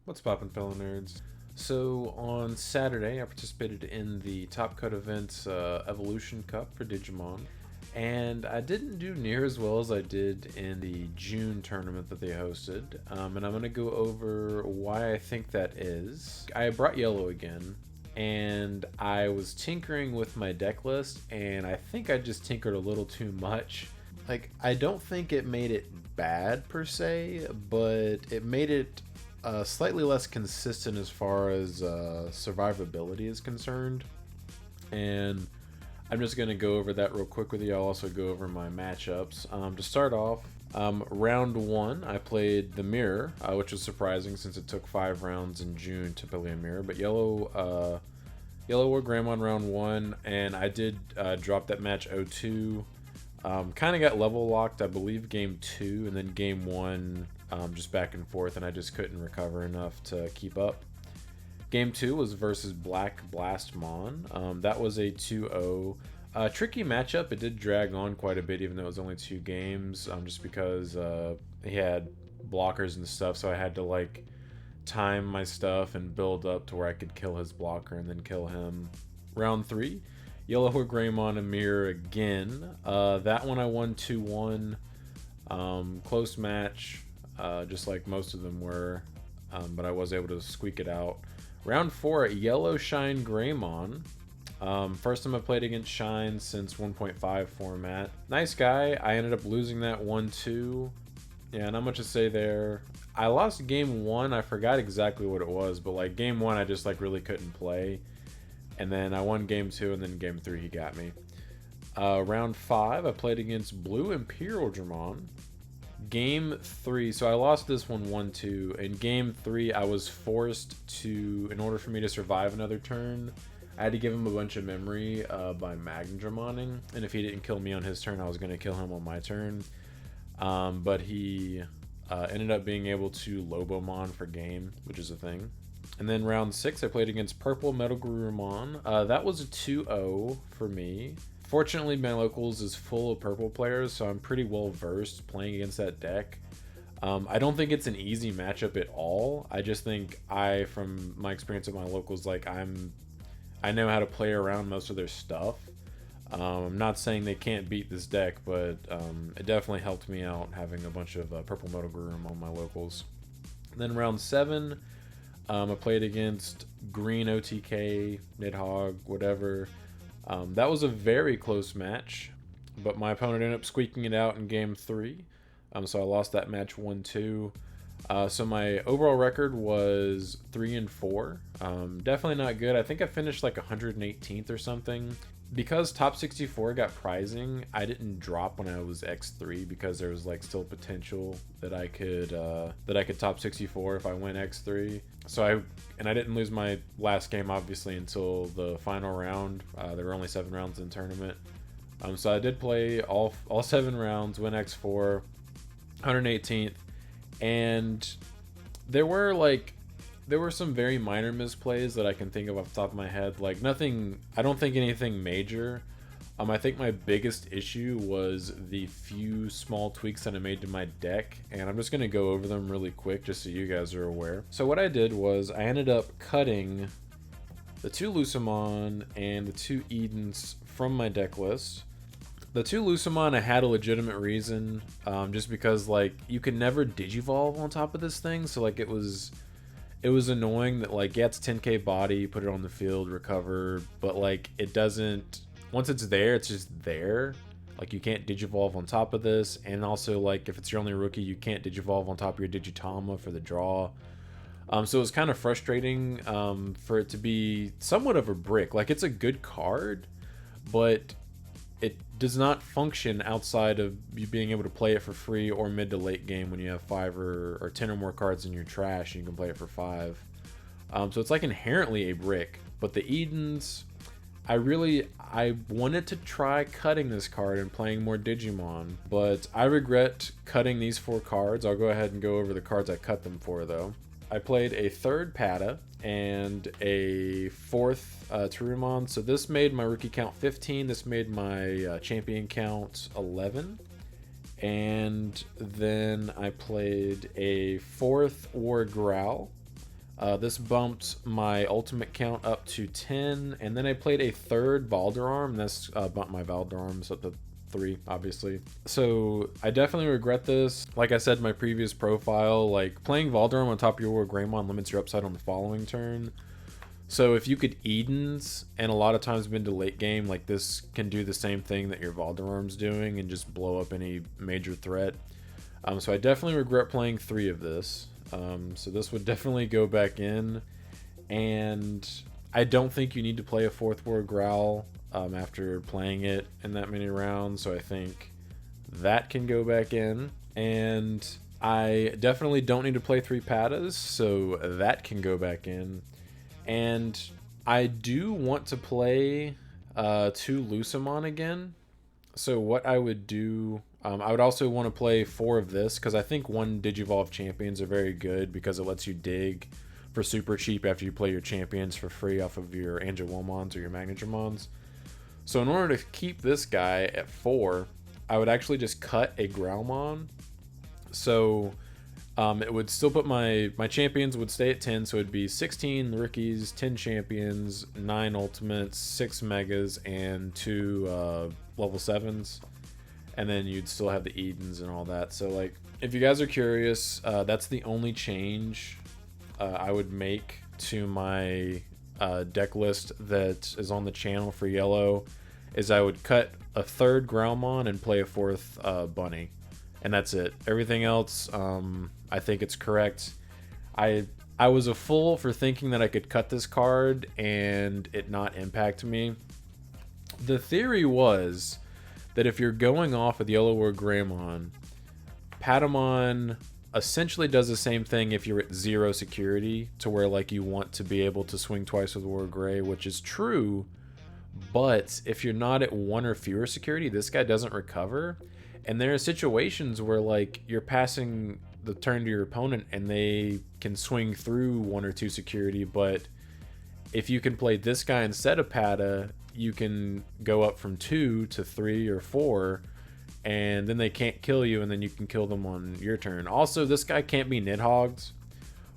What's poppin', fellow nerds? So on Saturday, I participated in the Top Cut event's Evolution Cup for Digimon, and I didn't do near as well as I did in the June tournament that they hosted. And I'm gonna go over why I think that is. I brought yellow again, and I was tinkering with my deck list, and I think I just tinkered a little too much. Like, I don't think it made it bad per se, but it made it slightly less consistent as far as survivability is concerned. And I'm just going to go over that real quick with you. I'll also go over my matchups. To start off, round one, I played the mirror, which was surprising since it took 5 rounds in June to play a mirror. But yellow wore Grandma in round one, and I did drop that match 0-2. Kind of got level locked, I believe, game 2, and then game 1 just back and forth, and I just couldn't recover enough to keep up. Game 2 was versus Black Blastmon. That was a 2-0. Tricky matchup. It did drag on quite a bit, even though it was only 2 games, just because he had blockers and stuff, so I had to like time my stuff and build up to where I could kill his blocker and then kill him. Round 3, Yellow or Greymon and Mirror again. That one I won 2-1. Close match, just like most of them were, but I was able to squeak it out. Round 4, Yellow Shine Greymon. First time I played against Shine since 1.5 format. Nice guy. I ended up losing that 1-2. Yeah, not much to say there. I lost game 1. I forgot exactly what it was, but like game 1 I just like really couldn't play. And then I won game 2, and then game 3 he got me. Round 5, I played against Blue Imperial Dramon. Game 3, so I lost this one 1-2. In game 3, I was forced to, in order for me to survive another turn, I had to give him a bunch of memory by Magndramoning. And if he didn't kill me on his turn, I was going to kill him on my turn. But he ended up being able to Lobomon for game, which is a thing. And then round 6, I played against Purple Metal Garurumon. That was a 2-0 for me. Fortunately, my locals is full of purple players, so I'm pretty well versed playing against that deck. I don't think it's an easy matchup at all. I just think from my experience with my locals, like I know how to play around most of their stuff. I'm not saying they can't beat this deck, but it definitely helped me out having a bunch of Purple Metal Garurumon on my locals. And then round 7, I played against Green OTK, Nidhogg, whatever. That was a very close match, but my opponent ended up squeaking it out in game 3. So I lost that match 1-2. So my overall record was 3-4. Definitely not good. I think I finished like 118th or something. Because top 64 got prizing, I didn't drop when I was X3 because there was like still potential that I could top 64 if I went X3. So I didn't lose my last game obviously until the final round. There were only 7 rounds in the tournament. So I did play all 7 rounds, win X4, 118th, and there were some very minor misplays that I can think of off the top of my head. Like nothing, I don't think anything major. I think my biggest issue was the few small tweaks that I made to my deck, and I'm just going to go over them really quick just so you guys are aware. So what I did was I ended up cutting the 2 Lucamon and the 2 Edens from my deck list. The 2 Lucamon, I had a legitimate reason, just because like you could never Digivolve on top of this thing, so like it was annoying that like, yeah, it's 10k body, you put it on the field, recover, but like it doesn't, once it's there, it's just there. Like you can't Digivolve on top of this, and also like if it's your only rookie, you can't Digivolve on top of your Digitama for the draw. So it was kind of frustrating for it to be somewhat of a brick. Like it's a good card, but it does not function outside of you being able to play it for free or mid to late game when you have 5 or 10 or more cards in your trash and you can play it for 5. So it's like inherently a brick. But the Edens, I wanted to try cutting this card and playing more Digimon, but I regret cutting these 4 cards. I'll go ahead and go over the cards I cut them for though. I played a 3rd Pata and a 4th Turumon. So this made my rookie count 15. This made my champion count 11. And then I played a 4th War Growl This bumped my ultimate count up to 10, and then I played a third Valderarm. That's bumped my Valderarms up to 3, obviously. So I definitely regret this. Like I said in my previous profile, like playing Valderarm on top of your Greymon limits your upside on the following turn. So if you could Edens, and a lot of times been to late game, like this can do the same thing that your Valderarm's doing and just blow up any major threat. So I definitely regret playing 3 of this. So this would definitely go back in, and I don't think you need to play a 4th War Growl after playing it in that many rounds, so I think that can go back in. And I definitely don't need to play 3 Patas, so that can go back in. And I do want to play 2 Lucamon again. So what I would do, I would also want to play 4 of this, because I think 1 Digivolve champions are very good because it lets you dig for super cheap after you play your champions for free off of your Angewomons or your Magnetramons. So in order to keep this guy at 4, I would actually just cut a Growlmon. So it would still put my champions would stay at 10, so it'd be 16 rookies, 10 champions, 9 ultimates, 6 megas, and 2 level 7s. And then you'd still have the Edens and all that. So like, if you guys are curious, that's the only change I would make to my deck list that is on the channel for yellow, is I would cut a 3rd Growlmon and play a 4th Bunny. And that's it. Everything else, I think it's correct. I was a fool for thinking that I could cut this card and it not impact me. The theory was that if you're going off with Yellow or Greymon, Patamon essentially does the same thing if you're at 0 security, to where like you want to be able to swing twice with War Gray, which is true. But if you're not at 1 or fewer security, this guy doesn't recover. And there are situations where like you're passing the turn to your opponent and they can swing through 1 or 2 security, but if you can play this guy instead of Pata, you can go up from 2 to 3 or 4, and then they can't kill you, and then you can kill them on your turn. Also, this guy can't be Nidhogged,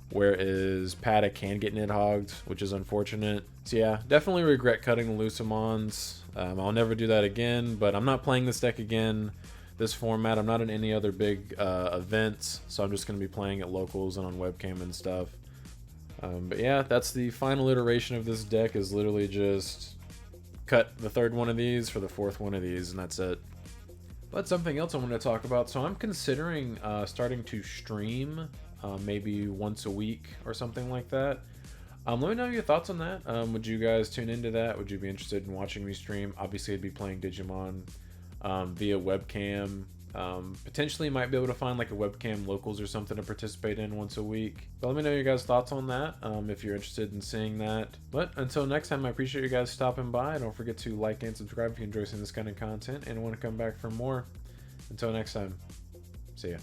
whereas Pata can get Nidhogged, which is unfortunate. So yeah, definitely regret cutting the Lucamons. I'll never do that again, but I'm not playing this deck again, this format. I'm not in any other big events, so I'm just going to be playing at locals and on webcam and stuff. But yeah, that's the final iteration of this deck, is literally just cut the 3rd one of these for the 4th one of these, and that's it. But something else I want to talk about. So I'm considering starting to stream maybe once a week or something like that. Let me know your thoughts on that. Would you guys tune into that? Would you be interested in watching me stream? Obviously, I'd be playing Digimon via webcam. Potentially might be able to find like a webcam locals or something to participate in once a week. But let me know your guys' thoughts on that if you're interested in seeing that. But until next time, I appreciate you guys stopping by. Don't forget to like and subscribe if you enjoy seeing this kind of content and want to come back for more. Until next time, see ya.